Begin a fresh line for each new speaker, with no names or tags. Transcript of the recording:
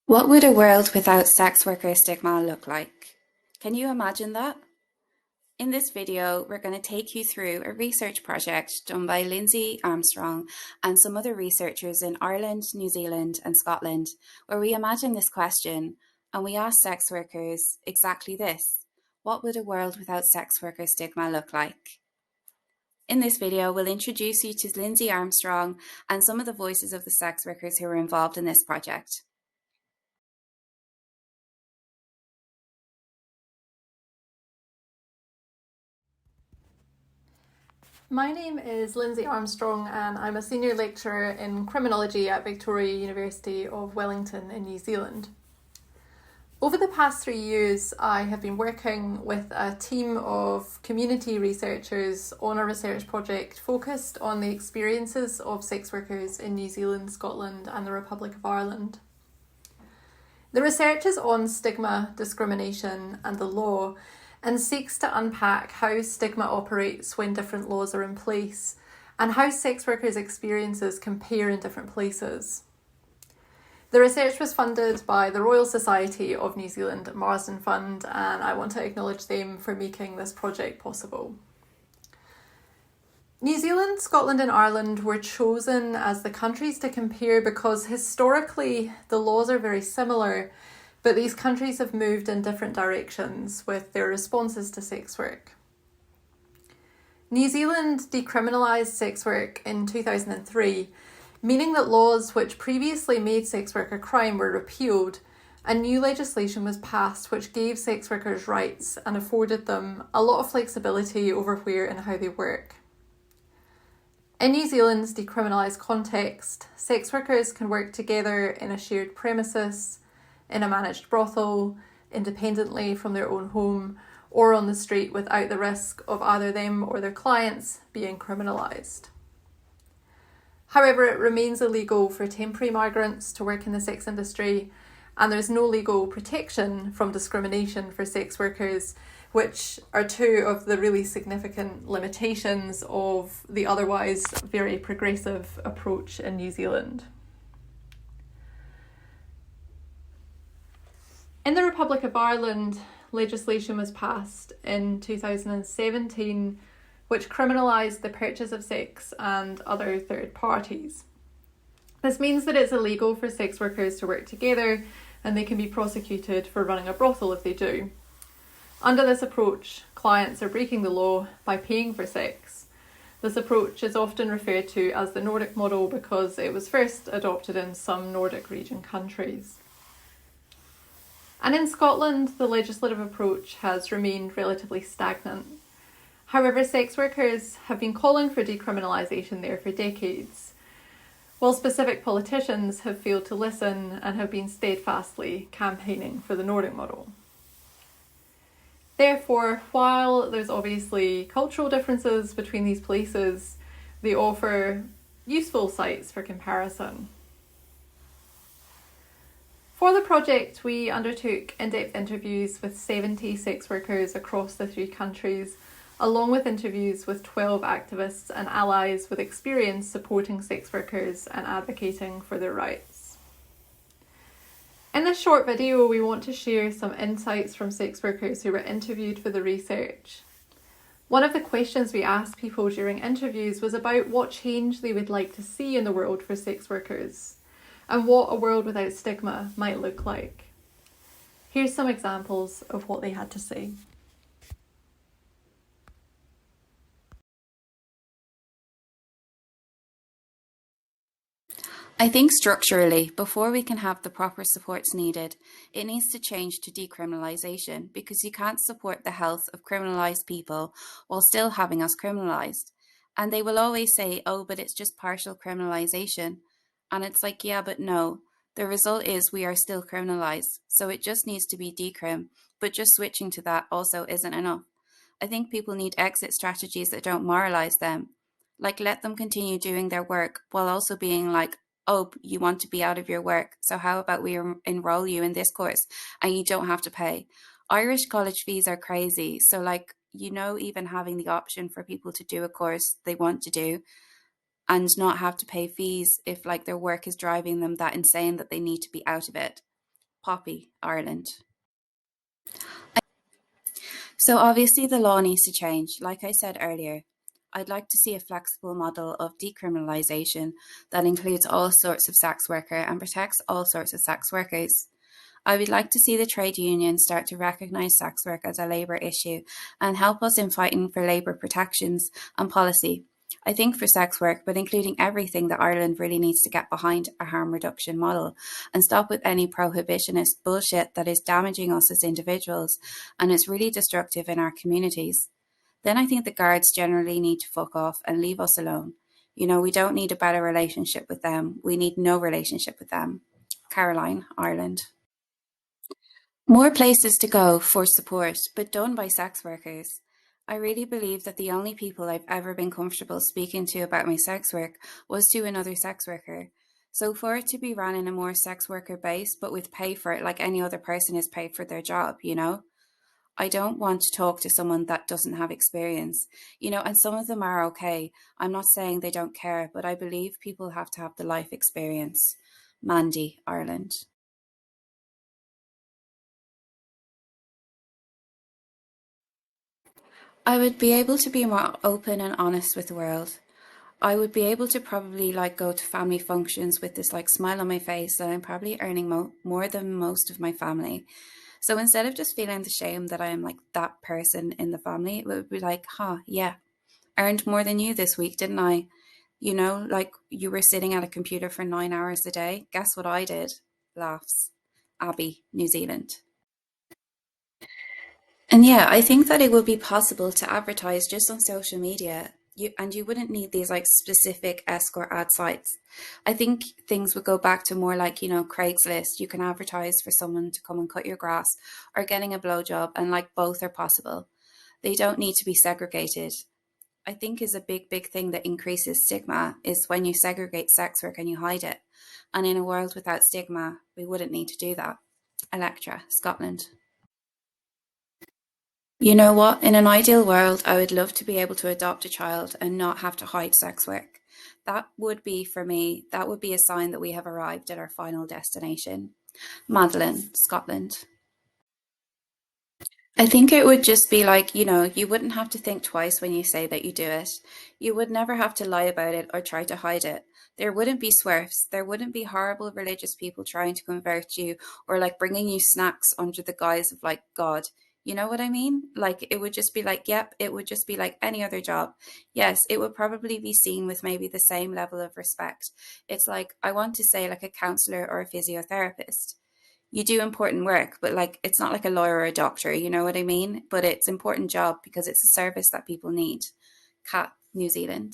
What would a world without sex worker stigma look like? Can you imagine that? In this video, we're going to take you through a research project done by Lindsay Armstrong and some other researchers in Ireland, New Zealand, and Scotland, where we imagine this question and we ask sex workers exactly this: what would a world without sex worker stigma look like? In this video, we'll introduce you to Lindsay Armstrong and some of the voices of the sex workers who were involved in this project.
My name is Lindsay Armstrong and I'm a senior lecturer in criminology at Victoria University of Wellington in New Zealand. Over the past 3 years, I have been working with a team of community researchers on a research project focused on the experiences of sex workers in New Zealand, Scotland and the Republic of Ireland. The research is on stigma, discrimination and the law, and seeks to unpack how stigma operates when different laws are in place and how sex workers' experiences compare in different places. The research was funded by the Royal Society of New Zealand Marsden Fund, and I want to acknowledge them for making this project possible. New Zealand, Scotland and Ireland were chosen as the countries to compare because historically the laws are very similar, but these countries have moved in different directions with their responses to sex work. New Zealand decriminalised sex work in 2003, meaning that laws which previously made sex work a crime were repealed, and new legislation was passed which gave sex workers rights and afforded them a lot of flexibility over where and how they work. In New Zealand's decriminalised context, sex workers can work together in a shared premises, in a managed brothel, independently from their own home, or on the street without the risk of either them or their clients being criminalised. However, it remains illegal for temporary migrants to work in the sex industry, and there's no legal protection from discrimination for sex workers, which are two of the really significant limitations of the otherwise very progressive approach in New Zealand. In the Republic of Ireland, legislation was passed in 2017 which criminalised the purchase of sex and other third parties. This means that it's illegal for sex workers to work together and they can be prosecuted for running a brothel if they do. Under this approach, clients are breaking the law by paying for sex. This approach is often referred to as the Nordic model because it was first adopted in some Nordic region countries. And in Scotland, the legislative approach has remained relatively stagnant. However, sex workers have been calling for decriminalisation there for decades, while specific politicians have failed to listen and have been steadfastly campaigning for the Nordic model. Therefore, while there's obviously cultural differences between these places, they offer useful sites for comparison. For the project, we undertook in-depth interviews with 70 sex workers across the 3 countries, along with interviews with 12 activists and allies with experience supporting sex workers and advocating for their rights. In this short video, we want to share some insights from sex workers who were interviewed for the research. One of the questions we asked people during interviews was about what change they would like to see in the world for sex workers, and what a world without stigma might look like. Here's some examples of what they had to say.
I think structurally, before we can have the proper supports needed, it needs to change to decriminalisation because you can't support the health of criminalised people while still having us criminalised. And they will always say, oh, but it's just partial criminalisation. And it's like, yeah, but no. The result is we are still criminalised. So it just needs to be decrim. But just switching to that also isn't enough. I think people need exit strategies that don't moralise them. Like, let them continue doing their work while also being like, oh, you want to be out of your work, so how about we enroll you in this course and you don't have to pay? Irish college fees are crazy. So like, even having the option for people to do a course they want to do and not have to pay fees if like their work is driving them that insane that they need to be out of it. Poppy, Ireland. So obviously the law needs to change. Like I said earlier, I'd like to see a flexible model of decriminalisation that includes all sorts of sex worker and protects all sorts of sex workers. I would like to see the trade unions start to recognise sex work as a labour issue and help us in fighting for labour protections and policy. I think for sex work, but including everything, that Ireland really needs to get behind a harm reduction model and stop with any prohibitionist bullshit that is damaging us as individuals and is really destructive in our communities. Then I think the guards generally need to fuck off and leave us alone. You know, we don't need a better relationship with them. We need no relationship with them. Caroline, Ireland. More places to go for support, but done by sex workers. I really believe that the only people I've ever been comfortable speaking to about my sex work was to another sex worker. So for it to be run in a more sex worker base, but with pay for it like any other person is paid for their job, you know? I don't want to talk to someone that doesn't have experience, you know, and some of them are okay. I'm not saying they don't care, but I believe people have to have the life experience. Mandy, Ireland. I would be able to be more open and honest with the world. I would be able to probably like go to family functions with this like smile on my face that I'm probably earning more than most of my family. So instead of just feeling the shame that I am like that person in the family, it would be like, huh, yeah, earned more than you this week, didn't I? You know, like you were sitting at a computer for 9 hours a day. Guess what I did? Laughs. Abby, New Zealand. And yeah, I think that it would be possible to advertise just on social media. You wouldn't need these like specific escort ad sites. I think things would go back to more like, you know, Craigslist. You can advertise for someone to come and cut your grass or getting a blowjob, and like both are possible. They don't need to be segregated. I think is a big thing that increases stigma is when you segregate sex work and you hide it. And in a world without stigma, we wouldn't need to do that. Electra, Scotland. You know what? In an ideal world, I would love to be able to adopt a child and not have to hide sex work. That would be, for me, that would be a sign that we have arrived at our final destination. Madeline, Scotland. I think it would just be like, you know, you wouldn't have to think twice when you say that you do it. You would never have to lie about it or try to hide it. There wouldn't be swerves. There wouldn't be horrible religious people trying to convert you or like bringing you snacks under the guise of like God. You know what I mean? Like it would just be like, yep, it would just be like any other job. Yes, it would probably be seen with maybe the same level of respect. It's like, I want to say like a counselor or a physiotherapist. You do important work, but like it's not like a lawyer or a doctor, you know what I mean? But it's important job because it's a service that people need. Cat, New Zealand.